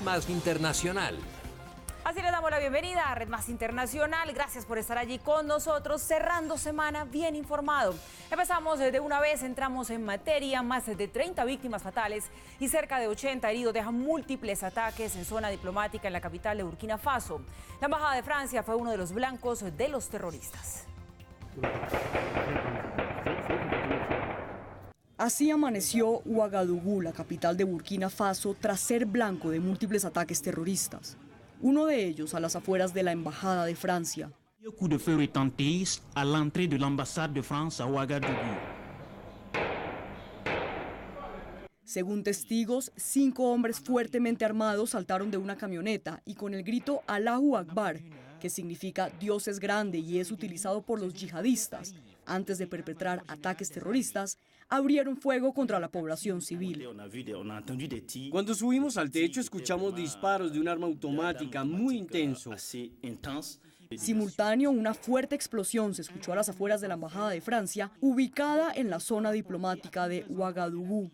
Más Internacional. Así le damos la bienvenida a Red Más Internacional. Gracias por estar allí con nosotros, cerrando semana bien informado. Empezamos de una vez, entramos en materia. Más de 30 víctimas fatales y cerca de 80 heridos dejan múltiples ataques en zona diplomática en la capital de Burkina Faso. La embajada de Francia fue uno de los blancos de los terroristas. Así amaneció Ouagadougou, la capital de Burkina Faso, tras ser blanco de múltiples ataques terroristas. Uno de ellos a las afueras de la embajada de Francia. Un coup de feu retentisse à l'entrée de l'ambassade de France à Ouagadougou. Según testigos, 5 hombres fuertemente armados saltaron de una camioneta y con el grito Allahu Akbar, que significa Dios es grande y es utilizado por los yihadistas, antes de perpetrar ataques terroristas, abrieron fuego contra la población civil. Cuando subimos al techo escuchamos disparos de un arma automática muy intenso. Simultáneo, una fuerte explosión se escuchó a las afueras de la embajada de Francia, ubicada en la zona diplomática de Ouagadougou.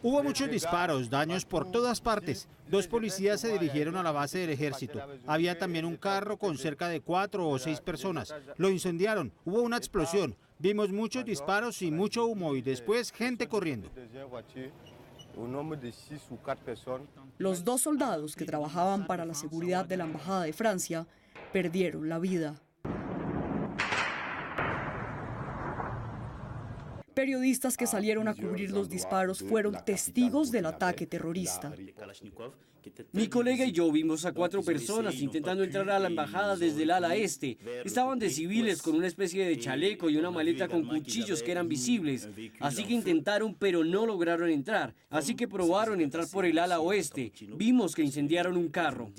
Hubo muchos disparos, daños por todas partes. 2 policías se dirigieron a la base del ejército. Había también un carro con cerca de 4 o 6 personas. Lo incendiaron, hubo una explosión. Vimos muchos disparos y mucho humo y después gente corriendo. Los 2 soldados que trabajaban para la seguridad de la embajada de Francia perdieron la vida. Periodistas que salieron a cubrir los disparos fueron testigos del ataque terrorista. Mi colega y yo vimos a 4 personas intentando entrar a la embajada desde el ala este. Estaban de civiles con una especie de chaleco y una maleta con cuchillos que eran visibles. Así que intentaron, pero no lograron entrar. Así que probaron entrar por el ala oeste. Vimos que incendiaron un carro.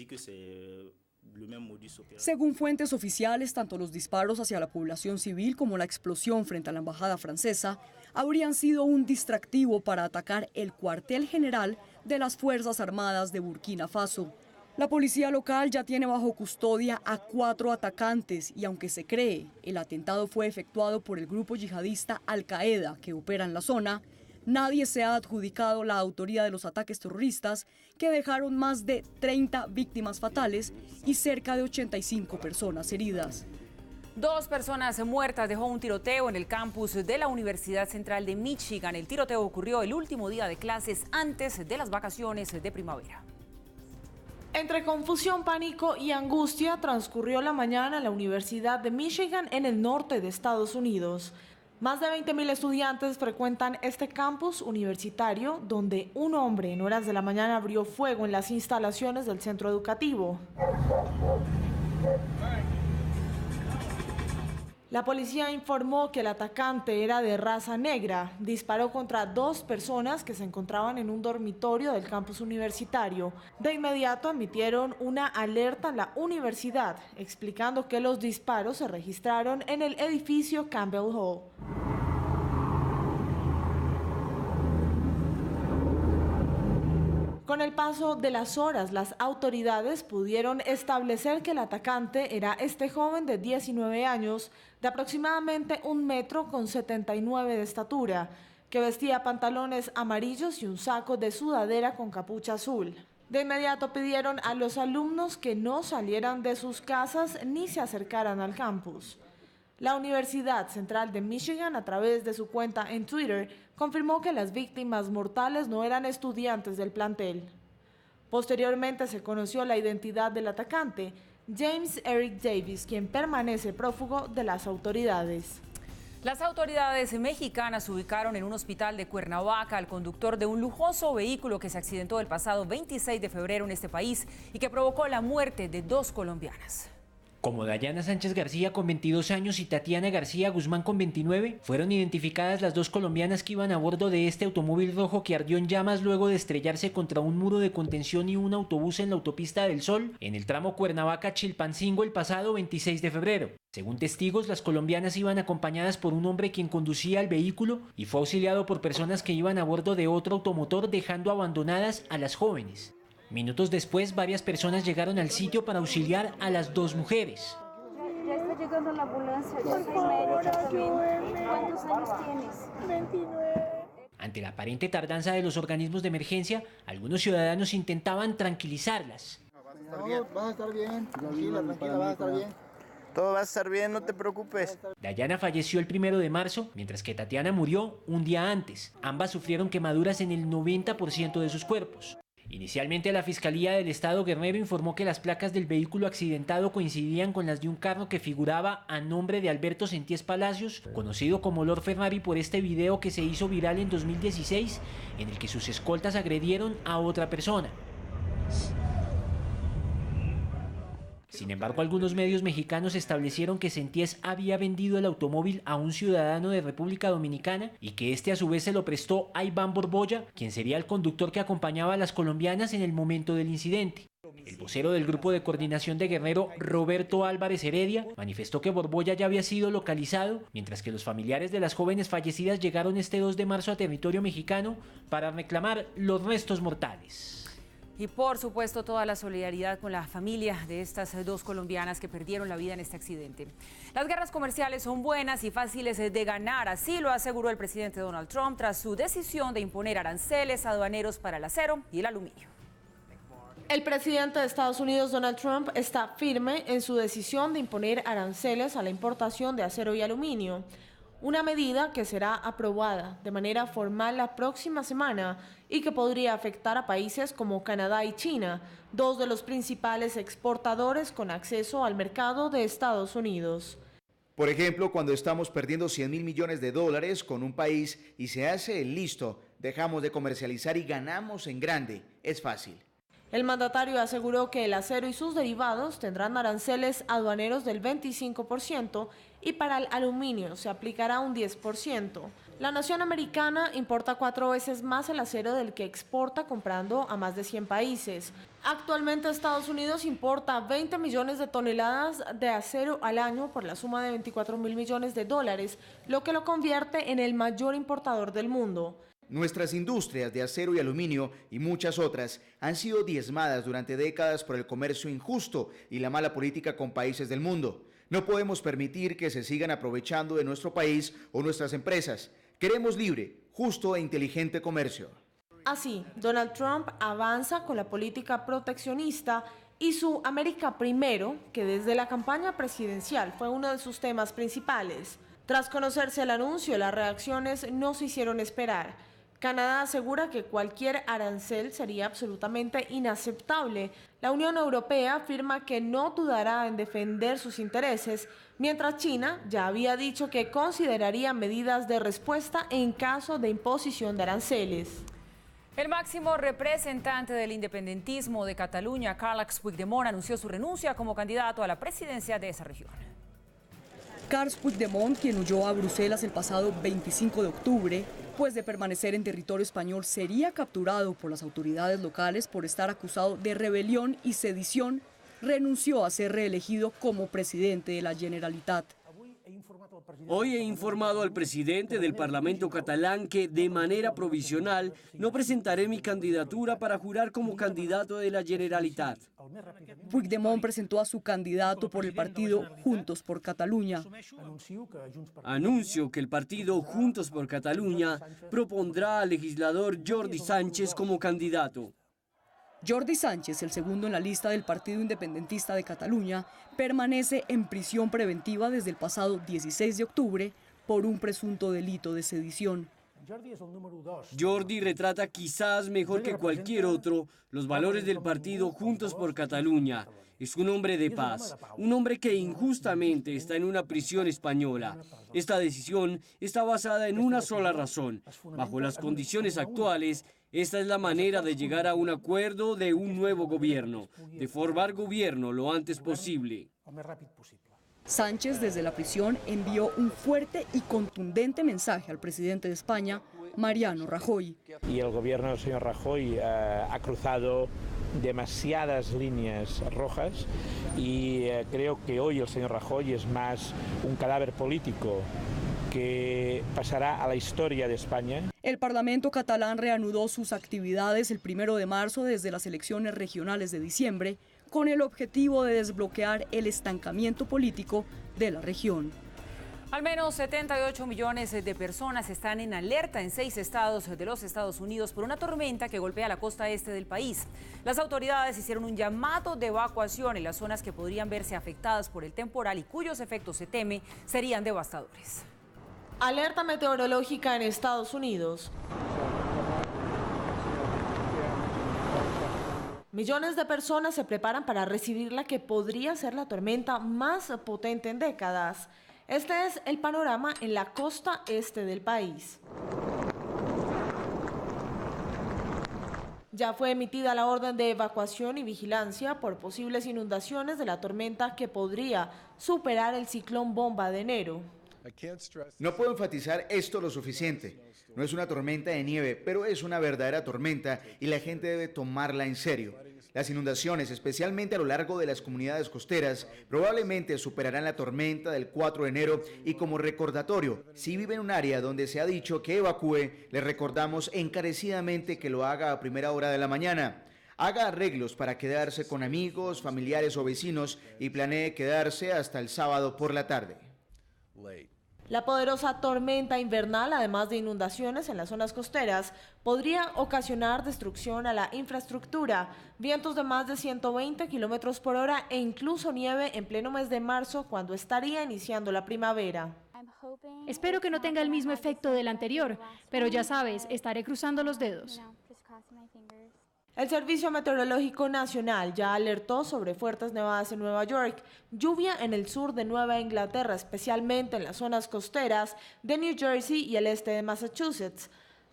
Según fuentes oficiales, tanto los disparos hacia la población civil como la explosión frente a la embajada francesa habrían sido un distractivo para atacar el cuartel general de las Fuerzas Armadas de Burkina Faso. La policía local ya tiene bajo custodia a 4 atacantes y aunque se cree el atentado fue efectuado por el grupo yihadista Al-Qaeda que opera en la zona, nadie se ha adjudicado la autoría de los ataques terroristas que dejaron más de 30 víctimas fatales y cerca de 85 personas heridas. 2 personas muertas dejó un tiroteo en el campus de la Universidad Central de Michigan. El tiroteo ocurrió el último día de clases antes de las vacaciones de primavera. Entre confusión, pánico y angustia transcurrió la mañana en la Universidad de Michigan en el norte de Estados Unidos. Más de 20.000 estudiantes frecuentan este campus universitario, donde un hombre en horas de la mañana abrió fuego en las instalaciones del centro educativo. La policía informó que el atacante era de raza negra. Disparó contra 2 personas que se encontraban en un dormitorio del campus universitario. De inmediato emitieron una alerta en la universidad, explicando que los disparos se registraron en el edificio Campbell Hall. Con el paso de las horas, las autoridades pudieron establecer que el atacante era este joven de 19 años, de aproximadamente 1,79 m de estatura, que vestía pantalones amarillos y un saco de sudadera con capucha azul. De inmediato pidieron a los alumnos que no salieran de sus casas ni se acercaran al campus. La Universidad Central de Michigan, a través de su cuenta en Twitter, confirmó que las víctimas mortales no eran estudiantes del plantel. Posteriormente se conoció la identidad del atacante, James Eric Davis, quien permanece prófugo de las autoridades. Las autoridades mexicanas ubicaron en un hospital de Cuernavaca al conductor de un lujoso vehículo que se accidentó el pasado 26 de febrero en este país y que provocó la muerte de 2 colombianas. Como Dayana Sánchez García con 22 años y Tatiana García Guzmán con 29, fueron identificadas las 2 colombianas que iban a bordo de este automóvil rojo que ardió en llamas luego de estrellarse contra un muro de contención y un autobús en la autopista del Sol, en el tramo Cuernavaca-Chilpancingo el pasado 26 de febrero. Según testigos, las colombianas iban acompañadas por un hombre quien conducía el vehículo y fue auxiliado por personas que iban a bordo de otro automotor dejando abandonadas a las jóvenes. Minutos después, varias personas llegaron al sitio para auxiliar a las 2 mujeres. Ya está llegando. llegando la ambulancia. Por favor, ayúdenme. ¿Cuántos años tienes? 29. Ante la aparente tardanza de los organismos de emergencia, algunos ciudadanos intentaban tranquilizarlas. Vas a estar bien, tranquila, vas a estar bien. Todo va a estar bien, no te preocupes. Dayana falleció el 1 de marzo, mientras que Tatiana murió un día antes. Ambas sufrieron quemaduras en el 90% de sus cuerpos. Inicialmente la Fiscalía del Estado Guerrero informó que las placas del vehículo accidentado coincidían con las de un carro que figuraba a nombre de Alberto Senties Palacios, conocido como Lord Ferrari por este video que se hizo viral en 2016, en el que sus escoltas agredieron a otra persona. Sin embargo, algunos medios mexicanos establecieron que Senties había vendido el automóvil a un ciudadano de República Dominicana y que este a su vez se lo prestó a Iván Borbolla, quien sería el conductor que acompañaba a las colombianas en el momento del incidente. El vocero del Grupo de Coordinación de Guerrero, Roberto Álvarez Heredia, manifestó que Borbolla ya había sido localizado, mientras que los familiares de las jóvenes fallecidas llegaron este 2 de marzo a territorio mexicano para reclamar los restos mortales. Y por supuesto toda la solidaridad con la familia de estas dos colombianas que perdieron la vida en este accidente. Las guerras comerciales son buenas y fáciles de ganar, así lo aseguró el presidente Donald Trump tras su decisión de imponer aranceles aduaneros para el acero y el aluminio. El presidente de Estados Unidos, Donald Trump, está firme en su decisión de imponer aranceles a la importación de acero y aluminio. Una medida que será aprobada de manera formal la próxima semana y que podría afectar a países como Canadá y China, dos de los principales exportadores con acceso al mercado de Estados Unidos. Por ejemplo, cuando estamos perdiendo $100.000 millones con un país y se hace el listo, dejamos de comercializar y ganamos en grande. Es fácil. El mandatario aseguró que el acero y sus derivados tendrán aranceles aduaneros del 25% y para el aluminio se aplicará un 10%. La nación americana importa 4 veces más el acero del que exporta, comprando a más de 100 países. Actualmente Estados Unidos importa 20 millones de toneladas de acero al año por la suma de $24.000 millones, lo que lo convierte en el mayor importador del mundo. Nuestras industrias de acero y aluminio y muchas otras han sido diezmadas durante décadas por el comercio injusto y la mala política con países del mundo. No podemos permitir que se sigan aprovechando de nuestro país o nuestras empresas. Queremos libre, justo e inteligente comercio. Así, Donald Trump avanza con la política proteccionista y su América Primero, que desde la campaña presidencial fue uno de sus temas principales. Tras conocerse el anuncio, las reacciones no se hicieron esperar. Canadá asegura que cualquier arancel sería absolutamente inaceptable. La Unión Europea afirma que no dudará en defender sus intereses, mientras China ya había dicho que consideraría medidas de respuesta en caso de imposición de aranceles. El máximo representante del independentismo de Cataluña, Carles Puigdemont, anunció su renuncia como candidato a la presidencia de esa región. Carles Puigdemont, quien huyó a Bruselas el pasado 25 de octubre, pues de permanecer en territorio español sería capturado por las autoridades locales por estar acusado de rebelión y sedición, renunció a ser reelegido como presidente de la Generalitat. Hoy he informado al presidente del Parlamento catalán que de manera provisional no presentaré mi candidatura para jurar como candidato de la Generalitat. Puigdemont presentó a su candidato por el partido Juntos por Cataluña. Anuncio que el partido Juntos por Cataluña propondrá al legislador Jordi Sánchez como candidato. Jordi Sánchez, el segundo en la lista del Partido Independentista de Cataluña, permanece en prisión preventiva desde el pasado 16 de octubre por un presunto delito de sedición. Jordi retrata quizás mejor que cualquier otro los valores del partido Juntos por Cataluña. Es un hombre de paz, un hombre que injustamente está en una prisión española. Esta decisión está basada en una sola razón. Bajo las condiciones actuales, esta es la manera de llegar a un acuerdo de un nuevo gobierno, de formar gobierno lo antes posible. Sánchez, desde la prisión, envió un fuerte y contundente mensaje al presidente de España, Mariano Rajoy. Y el gobierno del señor Rajoy ha cruzado demasiadas líneas rojas y creo que hoy el señor Rajoy es más un cadáver político que pasará a la historia de España. El Parlamento catalán reanudó sus actividades el 1 de marzo desde las elecciones regionales de diciembre, con el objetivo de desbloquear el estancamiento político de la región. Al menos 78 millones de personas están en alerta en 6 estados de los Estados Unidos por una tormenta que golpea la costa este del país. Las autoridades hicieron un llamado de evacuación en las zonas que podrían verse afectadas por el temporal y cuyos efectos se teme serían devastadores. Alerta meteorológica en Estados Unidos. Millones de personas se preparan para recibir la que podría ser la tormenta más potente en décadas. Este es el panorama en la costa este del país. Ya fue emitida la orden de evacuación y vigilancia por posibles inundaciones de la tormenta que podría superar el ciclón bomba de enero. No puedo enfatizar esto lo suficiente. No es una tormenta de nieve, pero es una verdadera tormenta y la gente debe tomarla en serio. Las inundaciones, especialmente a lo largo de las comunidades costeras, probablemente superarán la tormenta del 4 de enero y como recordatorio, si vive en un área donde se ha dicho que evacúe, le recordamos encarecidamente que lo haga a primera hora de la mañana. Haga arreglos para quedarse con amigos, familiares o vecinos y planee quedarse hasta el sábado por la tarde. La poderosa tormenta invernal, además de inundaciones en las zonas costeras, podría ocasionar destrucción a la infraestructura, vientos de más de 120 kilómetros por hora e incluso nieve en pleno mes de marzo, cuando estaría iniciando la primavera. Espero que no tenga el mismo efecto del anterior, pero ya sabes, estaré cruzando los dedos. El Servicio Meteorológico Nacional ya alertó sobre fuertes nevadas en Nueva York, lluvia en el sur de Nueva Inglaterra, especialmente en las zonas costeras de New Jersey y el este de Massachusetts.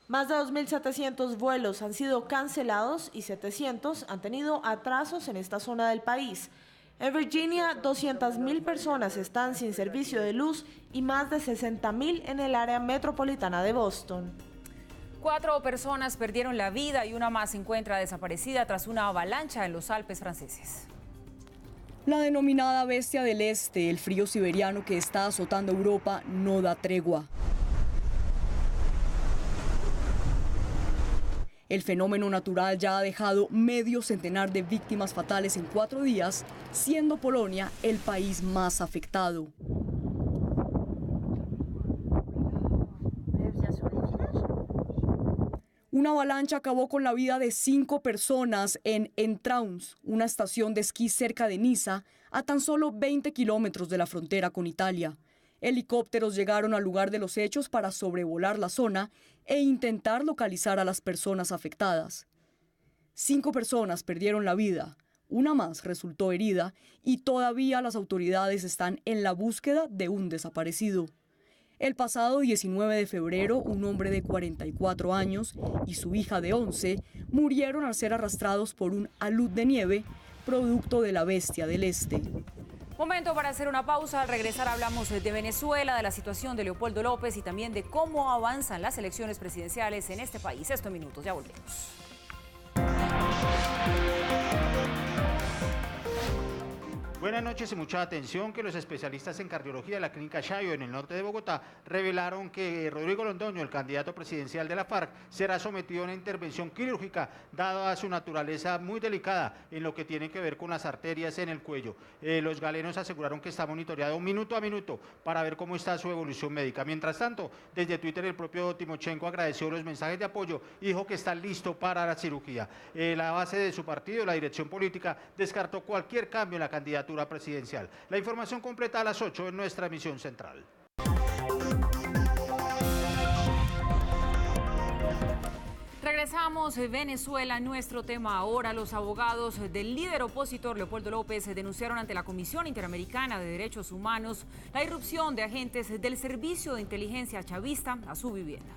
Más de 2.700 vuelos han sido cancelados y 700 han tenido atrasos en esta zona del país. En Virginia, 200.000 personas están sin servicio de luz y más de 60.000 en el área metropolitana de Boston. 4 personas perdieron la vida y una más se encuentra desaparecida tras una avalancha en los Alpes franceses. La denominada bestia del este, el frío siberiano que está azotando Europa, no da tregua. El fenómeno natural ya ha dejado medio centenar de víctimas fatales en 4 días, siendo Polonia el país más afectado. Una avalancha acabó con la vida de 5 personas en Entrauns, una estación de esquí cerca de Niza, a tan solo 20 kilómetros de la frontera con Italia. Helicópteros llegaron al lugar de los hechos para sobrevolar la zona e intentar localizar a las personas afectadas. 5 personas perdieron la vida, una más resultó herida y todavía las autoridades están en la búsqueda de un desaparecido. El pasado 19 de febrero, un hombre de 44 años y su hija de 11 murieron al ser arrastrados por un alud de nieve, producto de la bestia del este. Momento para hacer una pausa. Al regresar hablamos de Venezuela, de la situación de Leopoldo López y también de cómo avanzan las elecciones presidenciales en este país. Esto en minutos, ya volvemos. Buenas noches y mucha atención que los especialistas en cardiología de la Clínica Chayo en el norte de Bogotá revelaron que Rodrigo Londoño, el candidato presidencial de la FARC, será sometido a una intervención quirúrgica dada a su naturaleza muy delicada en lo que tiene que ver con las arterias en el cuello. Los galenos aseguraron que está monitoreado minuto a minuto para ver cómo está su evolución médica. Mientras tanto, desde Twitter el propio Timochenko agradeció los mensajes de apoyo y dijo que está listo para la cirugía. La base de su partido, la dirección política, descartó cualquier cambio en la candidatura presidencial. La información completa a las 8 en nuestra emisión central. Regresamos Venezuela, nuestro tema ahora. Los abogados del líder opositor Leopoldo López denunciaron ante la Comisión Interamericana de Derechos Humanos la irrupción de agentes del Servicio de Inteligencia Chavista a su vivienda.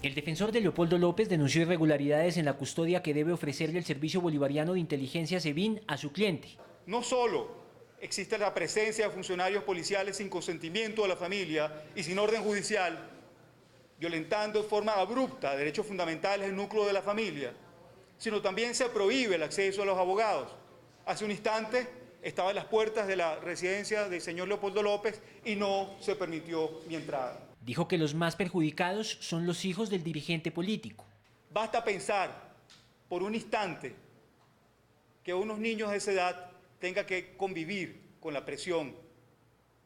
El defensor de Leopoldo López denunció irregularidades en la custodia que debe ofrecerle el Servicio Bolivariano de Inteligencia SEBIN a su cliente. No solo existe la presencia de funcionarios policiales sin consentimiento de la familia y sin orden judicial, violentando de forma abrupta derechos fundamentales del núcleo de la familia, sino también se prohíbe el acceso a los abogados. Hace un instante estaba en las puertas de la residencia del señor Leopoldo López y no se permitió mi entrada. Dijo que los más perjudicados son los hijos del dirigente político. Basta pensar por un instante que unos niños de esa edad tengan que convivir con la presión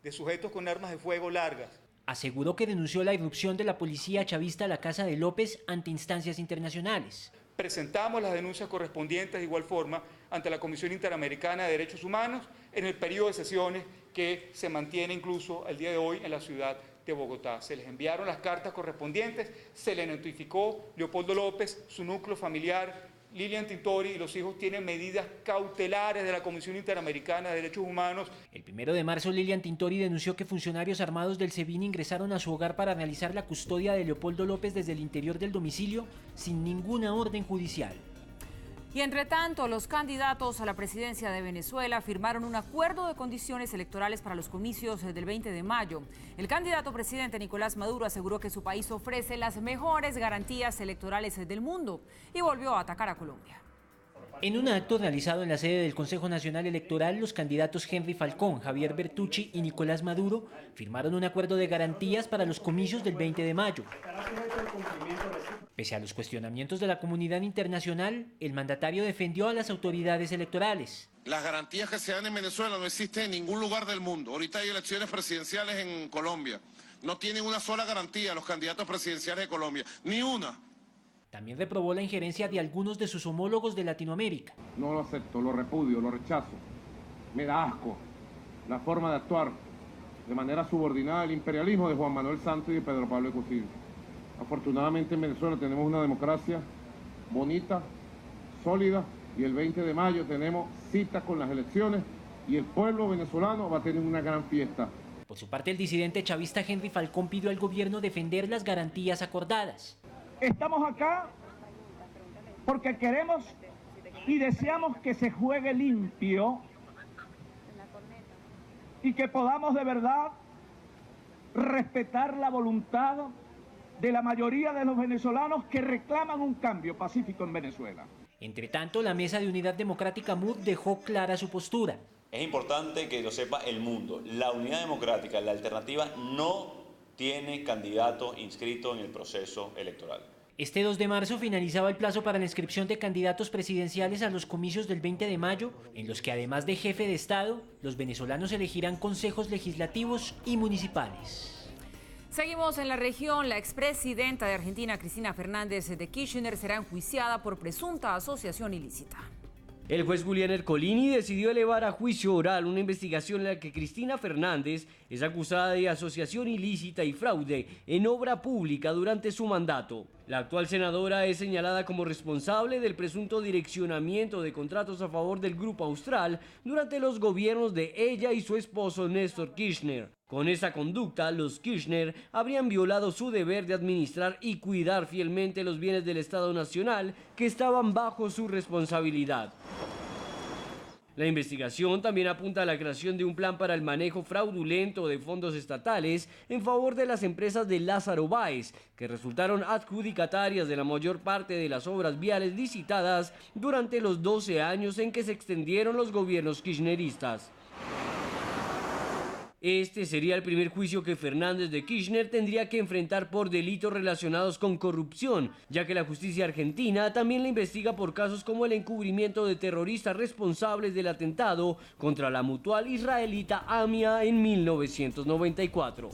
de sujetos con armas de fuego largas. Aseguró que denunció la irrupción de la policía chavista a la casa de López ante instancias internacionales. Presentamos las denuncias correspondientes de igual forma ante la Comisión Interamericana de Derechos Humanos en el periodo de sesiones que se mantiene incluso el día de hoy en la ciudad de Bogotá. Se les enviaron las cartas correspondientes, se le notificó Leopoldo López, su núcleo familiar, Lilian Tintori y los hijos tienen medidas cautelares de la Comisión Interamericana de Derechos Humanos. El 1 de marzo, Lilian Tintori denunció que funcionarios armados del SEBIN ingresaron a su hogar para realizar la custodia de Leopoldo López desde el interior del domicilio sin ninguna orden judicial. Y entre tanto, los candidatos a la presidencia de Venezuela firmaron un acuerdo de condiciones electorales para los comicios del 20 de mayo. El candidato presidente Nicolás Maduro aseguró que su país ofrece las mejores garantías electorales del mundo y volvió a atacar a Colombia. En un acto realizado en la sede del Consejo Nacional Electoral, los candidatos Henry Falcón, Javier Bertucci y Nicolás Maduro firmaron un acuerdo de garantías para los comicios del 20 de mayo. Pese a los cuestionamientos de la comunidad internacional, el mandatario defendió a las autoridades electorales. Las garantías que se dan en Venezuela no existen en ningún lugar del mundo. Ahorita hay elecciones presidenciales en Colombia. No tienen una sola garantía los candidatos presidenciales de Colombia, ni una. También reprobó la injerencia de algunos de sus homólogos de Latinoamérica. No lo acepto, lo repudio, lo rechazo. Me da asco la forma de actuar de manera subordinada al imperialismo de Juan Manuel Santos y de Pedro Pablo Ecosio. Afortunadamente en Venezuela tenemos una democracia bonita, sólida, y el 20 de mayo tenemos cita con las elecciones y el pueblo venezolano va a tener una gran fiesta. Por su parte, el disidente chavista Henry Falcón pidió al gobierno defender las garantías acordadas. Estamos acá porque queremos y deseamos que se juegue limpio y que podamos de verdad respetar la voluntad de la mayoría de los venezolanos que reclaman un cambio pacífico en Venezuela. Entre tanto, la Mesa de Unidad Democrática MUD dejó clara su postura. Es importante que lo sepa el mundo. La Unidad Democrática, la alternativa, no tiene candidato inscrito en el proceso electoral. Este 2 de marzo finalizaba el plazo para la inscripción de candidatos presidenciales a los comicios del 20 de mayo, en los que además de jefe de Estado, los venezolanos elegirán consejos legislativos y municipales. Seguimos en la región. La expresidenta de Argentina, Cristina Fernández de Kirchner, será enjuiciada por presunta asociación ilícita. El juez Julián Ercolini decidió elevar a juicio oral una investigación en la que Cristina Fernández es acusada de asociación ilícita y fraude en obra pública durante su mandato. La actual senadora es señalada como responsable del presunto direccionamiento de contratos a favor del Grupo Austral durante los gobiernos de ella y su esposo Néstor Kirchner. Con esa conducta, los Kirchner habrían violado su deber de administrar y cuidar fielmente los bienes del Estado Nacional que estaban bajo su responsabilidad. La investigación también apunta a la creación de un plan para el manejo fraudulento de fondos estatales en favor de las empresas de Lázaro Báez, que resultaron adjudicatarias de la mayor parte de las obras viales licitadas durante los 12 años en que se extendieron los gobiernos kirchneristas. Este sería el primer juicio que Fernández de Kirchner tendría que enfrentar por delitos relacionados con corrupción, ya que la justicia argentina también la investiga por casos como el encubrimiento de terroristas responsables del atentado contra la mutual israelita AMIA en 1994.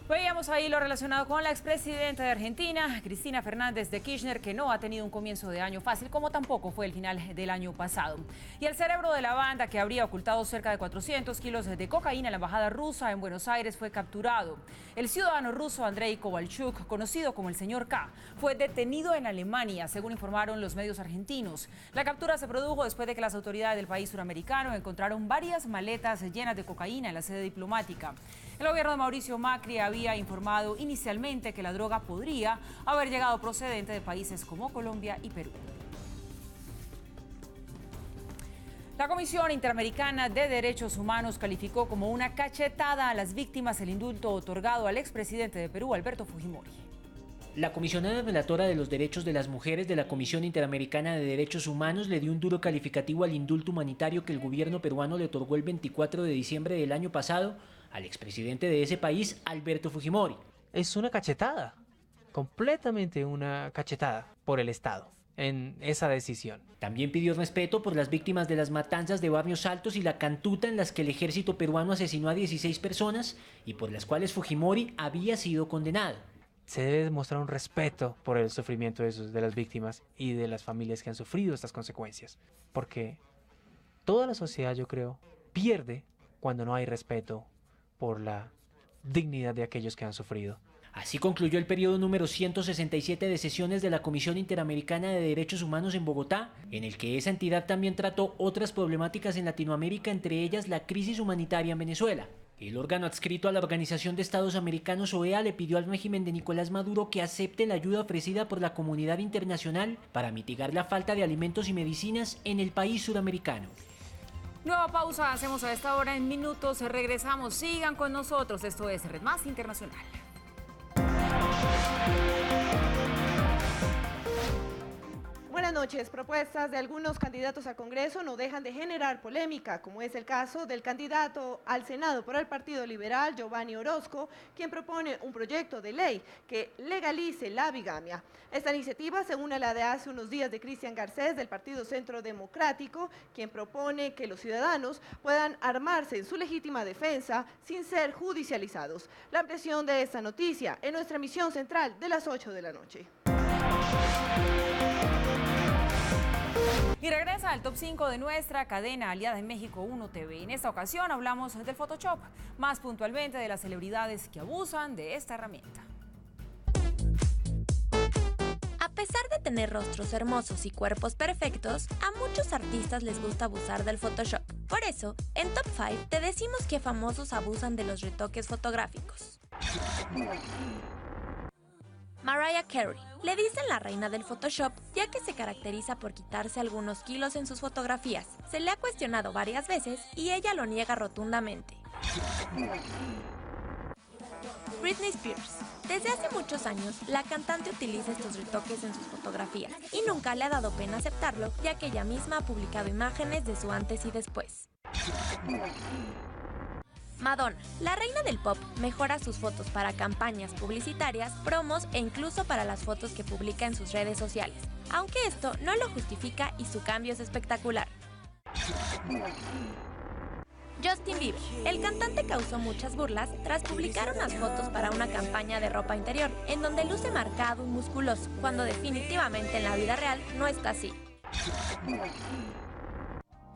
Veíamos ahí lo relacionado con la expresidenta de Argentina, Cristina Fernández de Kirchner, que no ha tenido un comienzo de año fácil, como tampoco fue el final del año pasado. Y el cerebro de la banda, que habría ocultado cerca de 400 kilos de cocaína en la embajada rusa en Buenos Aires, fue capturado. El ciudadano ruso Andrei Kovalchuk, conocido como el señor K, fue detenido en Alemania, según informaron los medios argentinos. La captura se produjo después de que las autoridades del país suramericano encontraron varias maletas llenas de cocaína en la sede diplomática. El gobierno de Mauricio Macri había informado inicialmente que la droga podría haber llegado procedente de países como Colombia y Perú. La Comisión Interamericana de Derechos Humanos calificó como una cachetada a las víctimas el indulto otorgado al expresidente de Perú, Alberto Fujimori. La comisionada relatora de los derechos de las mujeres de la Comisión Interamericana de Derechos Humanos le dio un duro calificativo al indulto humanitario que el gobierno peruano le otorgó el 24 de diciembre del año pasado al expresidente de ese país, Alberto Fujimori. Es una cachetada, completamente una cachetada por el Estado en esa decisión. También pidió respeto por las víctimas de las matanzas de Barrios Altos y La Cantuta, en las que el ejército peruano asesinó a 16 personas y por las cuales Fujimori había sido condenado. Se debe demostrar un respeto por el sufrimiento de las víctimas y de las familias que han sufrido estas consecuencias, porque toda la sociedad, yo creo, pierde cuando no hay respeto por la dignidad de aquellos que han sufrido. Así concluyó el periodo número 167 de sesiones de la Comisión Interamericana de Derechos Humanos en Bogotá, en el que esa entidad también trató otras problemáticas en Latinoamérica, entre ellas la crisis humanitaria en Venezuela. El órgano adscrito a la Organización de Estados Americanos, OEA, le pidió al régimen de Nicolás Maduro que acepte la ayuda ofrecida por la comunidad internacional para mitigar la falta de alimentos y medicinas en el país suramericano. Nueva pausa hacemos a esta hora. En minutos regresamos. Sigan con nosotros. Esto es Red Más Internacional. Buenas noches. Propuestas de algunos candidatos al Congreso no dejan de generar polémica, como es el caso del candidato al Senado por el Partido Liberal, Giovanni Orozco, quien propone un proyecto de ley que legalice la bigamia. Esta iniciativa se une a la de hace unos días de Cristian Garcés, del Partido Centro Democrático, quien propone que los ciudadanos puedan armarse en su legítima defensa sin ser judicializados. La ampliación de esta noticia en nuestra emisión central de las 8 de la noche. Y regresa al top 5 de nuestra cadena aliada en México 1 TV. En esta ocasión hablamos del Photoshop, más puntualmente de las celebridades que abusan de esta herramienta. A pesar de tener rostros hermosos y cuerpos perfectos, a muchos artistas les gusta abusar del Photoshop. Por eso, en Top 5 te decimos que famosos abusan de los retoques fotográficos. Mariah Carey. Le dicen la reina del Photoshop, ya que se caracteriza por quitarse algunos kilos en sus fotografías. Se le ha cuestionado varias veces y ella lo niega rotundamente. Britney Spears. Desde hace muchos años, la cantante utiliza estos retoques en sus fotografías y nunca le ha dado pena aceptarlo, ya que ella misma ha publicado imágenes de su antes y después. Madonna, la reina del pop, mejora sus fotos para campañas publicitarias, promos e incluso para las fotos que publica en sus redes sociales, aunque esto no lo justifica y su cambio es espectacular. Justin Bieber, el cantante causó muchas burlas tras publicar unas fotos para una campaña de ropa interior, en donde luce marcado y musculoso, cuando definitivamente en la vida real no está así.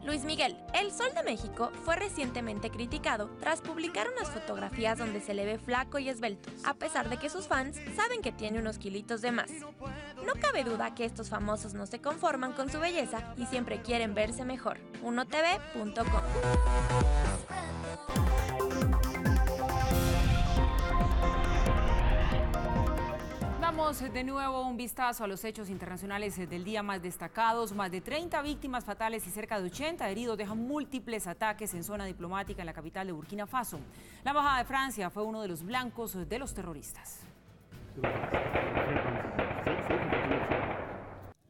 Luis Miguel, el Sol de México, fue recientemente criticado tras publicar unas fotografías donde se le ve flaco y esbelto, a pesar de que sus fans saben que tiene unos kilitos de más. No cabe duda que estos famosos no se conforman con su belleza y siempre quieren verse mejor. 1tv.com. Damos de nuevo un vistazo a los hechos internacionales del día más destacados. Más de 30 víctimas fatales y cerca de 80 heridos dejan múltiples ataques en zona diplomática en la capital de Burkina Faso. La embajada de Francia fue uno de los blancos de los terroristas.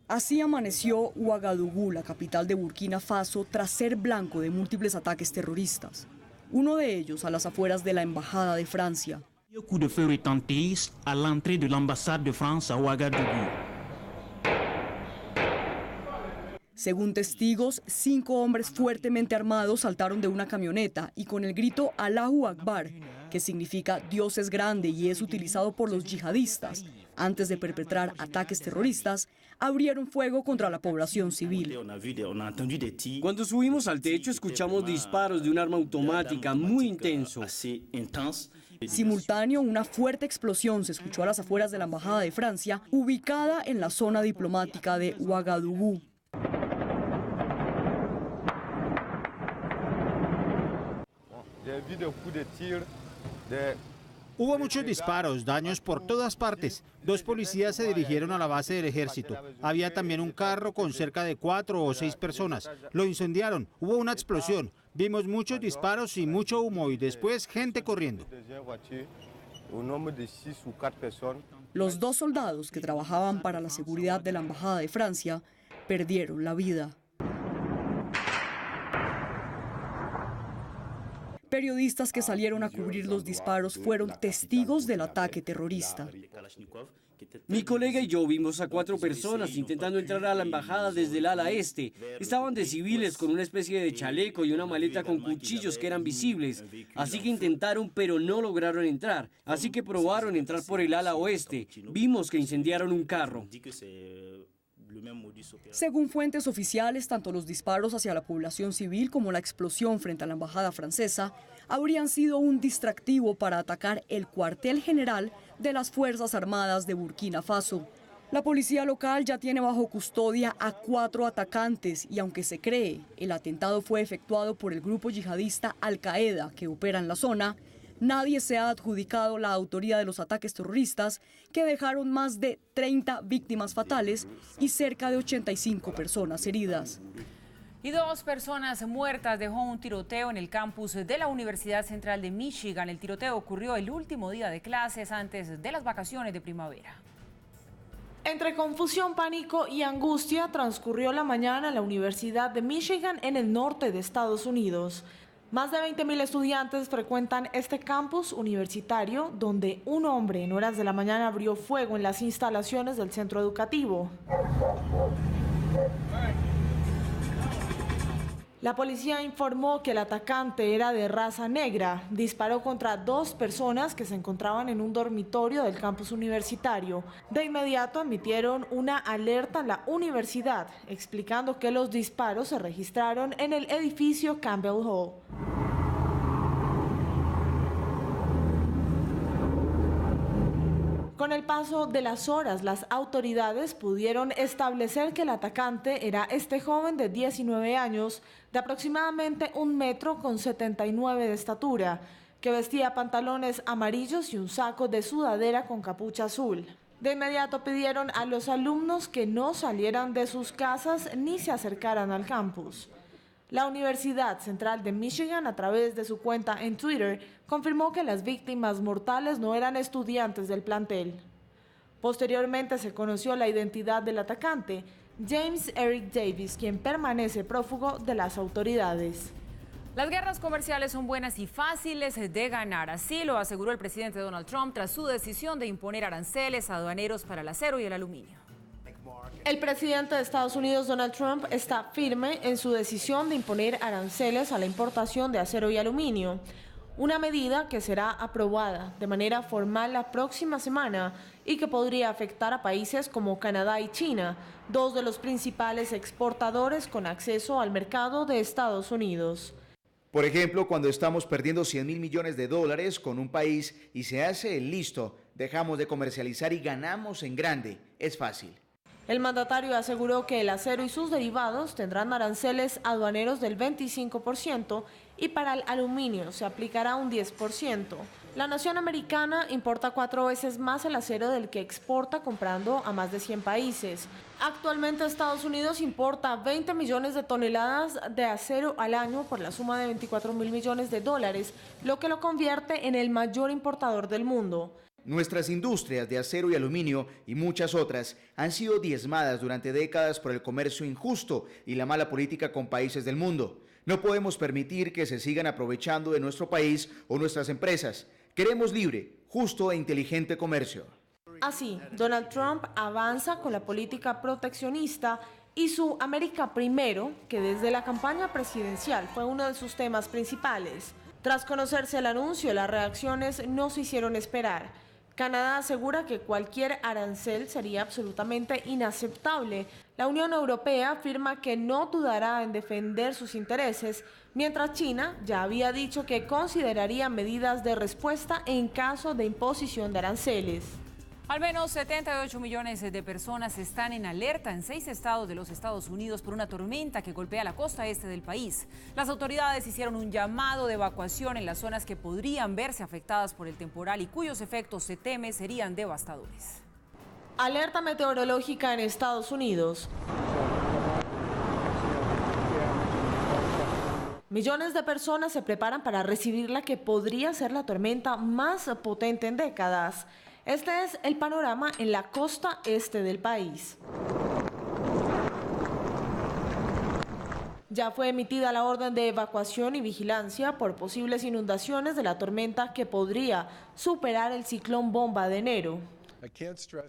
Así amaneció Ouagadougou, la capital de Burkina Faso, tras ser blanco de múltiples ataques terroristas. Uno de ellos a las afueras de la embajada de Francia. Un coup de feu retentissent à l'entrée de l'ambassade de France à Ouagadougou. Según testigos, 5 hombres fuertemente armados saltaron de una camioneta y con el grito Allahu Akbar, que significa Dios es grande y es utilizado por los yihadistas, antes de perpetrar ataques terroristas, abrieron fuego contra la población civil. Cuando subimos al techo escuchamos disparos de un arma automática muy intenso. Simultáneo, una fuerte explosión se escuchó a las afueras de la embajada de Francia, ubicada en la zona diplomática de Ouagadougou. Hubo muchos disparos, daños por todas partes. 2 policías se dirigieron a la base del ejército. Había también un carro con cerca de 4 o 6 personas. Lo incendiaron, hubo una explosión. Vimos muchos disparos y mucho humo y después gente corriendo. Los 2 soldados que trabajaban para la seguridad de la embajada de Francia perdieron la vida. Periodistas que salieron a cubrir los disparos fueron testigos del ataque terrorista. Mi colega y yo vimos a 4 personas intentando entrar a la embajada desde el ala este. Estaban de civiles con una especie de chaleco y una maleta con cuchillos que eran visibles. Así que intentaron, pero no lograron entrar. Así que probaron entrar por el ala oeste. Vimos que incendiaron un carro. Según fuentes oficiales, tanto los disparos hacia la población civil como la explosión frente a la embajada francesa habrían sido un distractivo para atacar el cuartel general de las Fuerzas Armadas de Burkina Faso. La policía local ya tiene bajo custodia a 4 atacantes y aunque se cree el atentado fue efectuado por el grupo yihadista Al-Qaeda que opera en la zona, nadie se ha adjudicado la autoría de los ataques terroristas que dejaron más de 30 víctimas fatales y cerca de 85 personas heridas. Y 2 personas muertas dejó un tiroteo en el campus de la Universidad Central de Michigan. El tiroteo ocurrió el último día de clases antes de las vacaciones de primavera. Entre confusión, pánico y angustia transcurrió la mañana en la Universidad de Michigan en el norte de Estados Unidos. Más de 20.000 estudiantes frecuentan este campus universitario donde un hombre en horas de la mañana abrió fuego en las instalaciones del centro educativo. La policía informó que el atacante era de raza negra. Disparó contra 2 personas que se encontraban en un dormitorio del campus universitario. De inmediato emitieron una alerta en la universidad, explicando que los disparos se registraron en el edificio Campbell Hall. Con el paso de las horas, las autoridades pudieron establecer que el atacante era este joven de 19 años, de aproximadamente 1,79 m de estatura, que vestía pantalones amarillos y un saco de sudadera con capucha azul. De inmediato pidieron a los alumnos que no salieran de sus casas ni se acercaran al campus. La Universidad Central de Michigan, a través de su cuenta en Twitter, confirmó que las víctimas mortales no eran estudiantes del plantel. Posteriormente se conoció la identidad del atacante, James Eric Davis, quien permanece prófugo de las autoridades. Las guerras comerciales son buenas y fáciles de ganar, así lo aseguró el presidente Donald Trump tras su decisión de imponer aranceles aduaneros para el acero y el aluminio. El presidente de Estados Unidos, Donald Trump, está firme en su decisión de imponer aranceles a la importación de acero y aluminio, una medida que será aprobada de manera formal la próxima semana y que podría afectar a países como Canadá y China, 2 de los principales exportadores con acceso al mercado de Estados Unidos. Por ejemplo, cuando estamos perdiendo $100.000 millones con un país y se hace el listo, dejamos de comercializar y ganamos en grande. Es fácil. El mandatario aseguró que el acero y sus derivados tendrán aranceles aduaneros del 25% y para el aluminio se aplicará un 10%. La nación americana importa 4 veces más el acero del que exporta, comprando a más de 100 países. Actualmente Estados Unidos importa 20 millones de toneladas de acero al año por la suma de $24.000 millones, lo que lo convierte en el mayor importador del mundo. Nuestras industrias de acero y aluminio y muchas otras han sido diezmadas durante décadas por el comercio injusto y la mala política con países del mundo. No podemos permitir que se sigan aprovechando de nuestro país o nuestras empresas. Queremos libre, justo e inteligente comercio. Así, Donald Trump avanza con la política proteccionista y su América Primero, que desde la campaña presidencial fue uno de sus temas principales. Tras conocerse el anuncio, las reacciones no se hicieron esperar. Canadá asegura que cualquier arancel sería absolutamente inaceptable. La Unión Europea afirma que no dudará en defender sus intereses, mientras China ya había dicho que consideraría medidas de respuesta en caso de imposición de aranceles. Al menos 78 millones de personas están en alerta en 6 estados de los Estados Unidos por una tormenta que golpea la costa este del país. Las autoridades hicieron un llamado de evacuación en las zonas que podrían verse afectadas por el temporal y cuyos efectos se teme serían devastadores. Alerta meteorológica en Estados Unidos. Millones de personas se preparan para recibir la que podría ser la tormenta más potente en décadas. Este es el panorama en la costa este del país. Ya fue emitida la orden de evacuación y vigilancia por posibles inundaciones de la tormenta que podría superar el ciclón bomba de enero.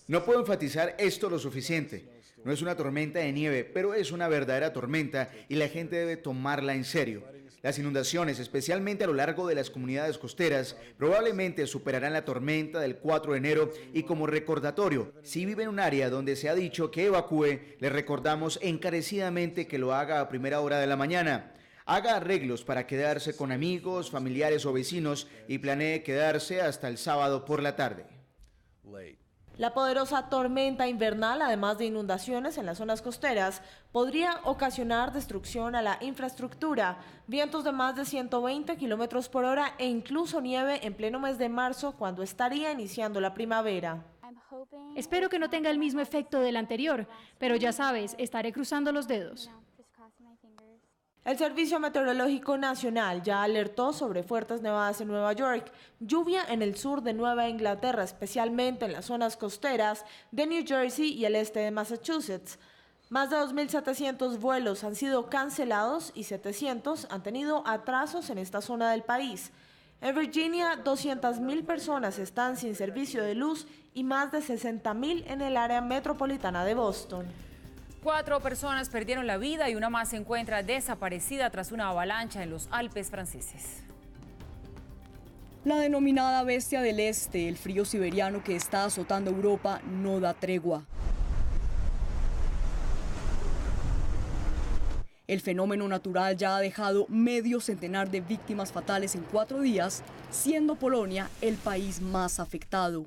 No puedo enfatizar esto lo suficiente. No es una tormenta de nieve, pero es una verdadera tormenta y la gente debe tomarla en serio. Las inundaciones, especialmente a lo largo de las comunidades costeras, probablemente superarán la tormenta del 4 de enero y como recordatorio, si vive en un área donde se ha dicho que evacúe, le recordamos encarecidamente que lo haga a primera hora de la mañana. Haga arreglos para quedarse con amigos, familiares o vecinos y planee quedarse hasta el sábado por la tarde. La poderosa tormenta invernal, además de inundaciones en las zonas costeras, podría ocasionar destrucción a la infraestructura, vientos de más de 120 kilómetros por hora e incluso nieve en pleno mes de marzo, cuando estaría iniciando la primavera. Espero que no tenga el mismo efecto del anterior, pero ya sabes, estaré cruzando los dedos. El Servicio Meteorológico Nacional ya alertó sobre fuertes nevadas en Nueva York, lluvia en el sur de Nueva Inglaterra, especialmente en las zonas costeras de New Jersey y el este de Massachusetts. Más de 2.700 vuelos han sido cancelados y 700 han tenido atrasos en esta zona del país. En Virginia, 200.000 personas están sin servicio de luz y más de 60.000 en el área metropolitana de Boston. 4 personas perdieron la vida y una más se encuentra desaparecida tras una avalancha en los Alpes franceses. La denominada bestia del este, el frío siberiano que está azotando Europa, no da tregua. El fenómeno natural ya ha dejado medio centenar de víctimas fatales en 4 días, siendo Polonia el país más afectado.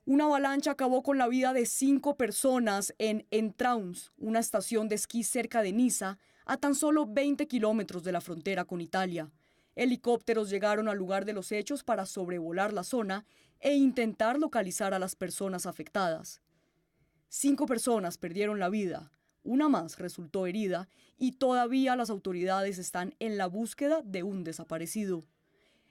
Una avalancha acabó con la vida de 5 personas en Entrauns, una estación de esquí cerca de Niza, a tan solo 20 kilómetros de la frontera con Italia. Helicópteros llegaron al lugar de los hechos para sobrevolar la zona e intentar localizar a las personas afectadas. 5 personas perdieron la vida, una más resultó herida y todavía las autoridades están en la búsqueda de un desaparecido.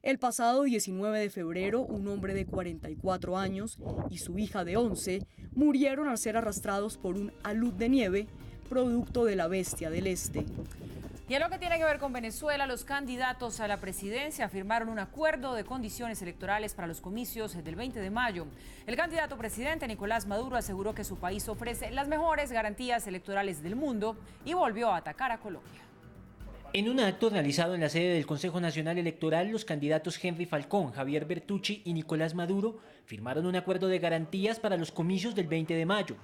El pasado 19 de febrero, un hombre de 44 años y su hija de 11 murieron al ser arrastrados por un alud de nieve, producto de la bestia del este. Y en lo que tiene que ver con Venezuela, los candidatos a la presidencia firmaron un acuerdo de condiciones electorales para los comicios del 20 de mayo. El candidato presidente Nicolás Maduro aseguró que su país ofrece las mejores garantías electorales del mundo y volvió a atacar a Colombia. En un acto realizado en la sede del Consejo Nacional Electoral, los candidatos Henry Falcón, Javier Bertucci y Nicolás Maduro firmaron un acuerdo de garantías para los comicios del 20 de mayo.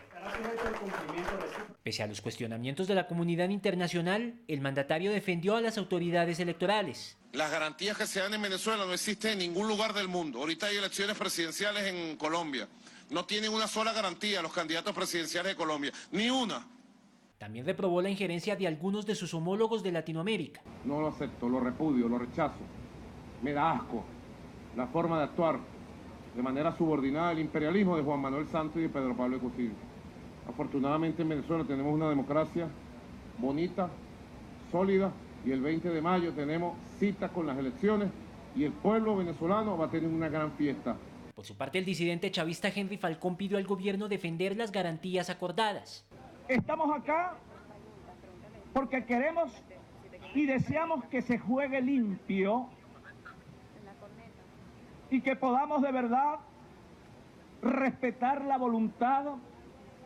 Pese a los cuestionamientos de la comunidad internacional, el mandatario defendió a las autoridades electorales. Las garantías que se dan en Venezuela no existen en ningún lugar del mundo. Ahorita hay elecciones presidenciales en Colombia. No tienen una sola garantía los candidatos presidenciales de Colombia, ni una. También reprobó la injerencia de algunos de sus homólogos de Latinoamérica. No lo acepto, lo repudio, lo rechazo. Me da asco la forma de actuar de manera subordinada al imperialismo de Juan Manuel Santos y de Pedro Pablo Kuczynski. Afortunadamente en Venezuela tenemos una democracia bonita, sólida, y el 20 de mayo tenemos cita con las elecciones y el pueblo venezolano va a tener una gran fiesta. Por su parte, el disidente chavista Henry Falcón pidió al gobierno defender las garantías acordadas. Estamos acá porque queremos y deseamos que se juegue limpio y que podamos de verdad respetar la voluntad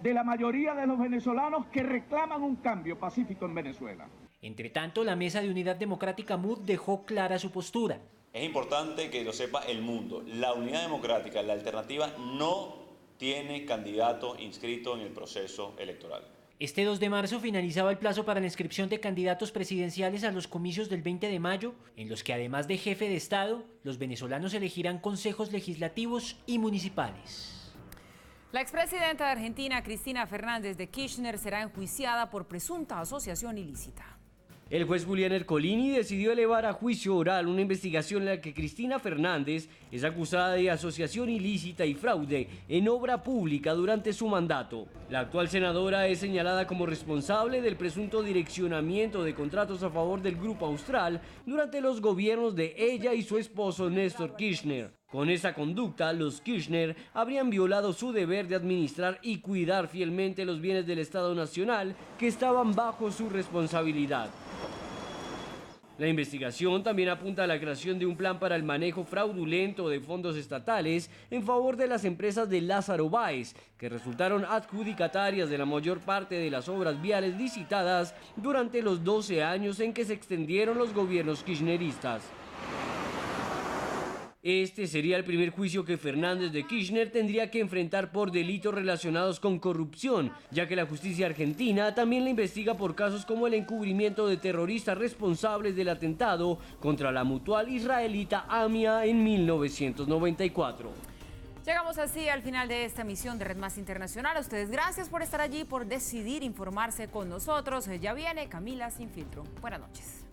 de la mayoría de los venezolanos que reclaman un cambio pacífico en Venezuela. Entre tanto, la Mesa de Unidad Democrática MUD dejó clara su postura. Es importante que lo sepa el mundo. La Unidad Democrática, la alternativa, no tiene candidato inscrito en el proceso electoral. Este 2 de marzo finalizaba el plazo para la inscripción de candidatos presidenciales a los comicios del 20 de mayo, en los que además de jefe de Estado, los venezolanos elegirán consejos legislativos y municipales. La expresidenta de Argentina, Cristina Fernández de Kirchner, será enjuiciada por presunta asociación ilícita. El juez Julián Ercolini decidió elevar a juicio oral una investigación en la que Cristina Fernández es acusada de asociación ilícita y fraude en obra pública durante su mandato. La actual senadora es señalada como responsable del presunto direccionamiento de contratos a favor del Grupo Austral durante los gobiernos de ella y su esposo Néstor Kirchner. Con esa conducta, los Kirchner habrían violado su deber de administrar y cuidar fielmente los bienes del Estado Nacional que estaban bajo su responsabilidad. La investigación también apunta a la creación de un plan para el manejo fraudulento de fondos estatales en favor de las empresas de Lázaro Báez, que resultaron adjudicatarias de la mayor parte de las obras viales licitadas durante los 12 años en que se extendieron los gobiernos kirchneristas. Este sería el primer juicio que Fernández de Kirchner tendría que enfrentar por delitos relacionados con corrupción, ya que la justicia argentina también le investiga por casos como el encubrimiento de terroristas responsables del atentado contra la mutual israelita AMIA en 1994. Llegamos así al final de esta emisión de Red Más Internacional. A ustedes gracias por estar allí, por decidir informarse con nosotros. Ya viene Camila Sin Filtro. Buenas noches.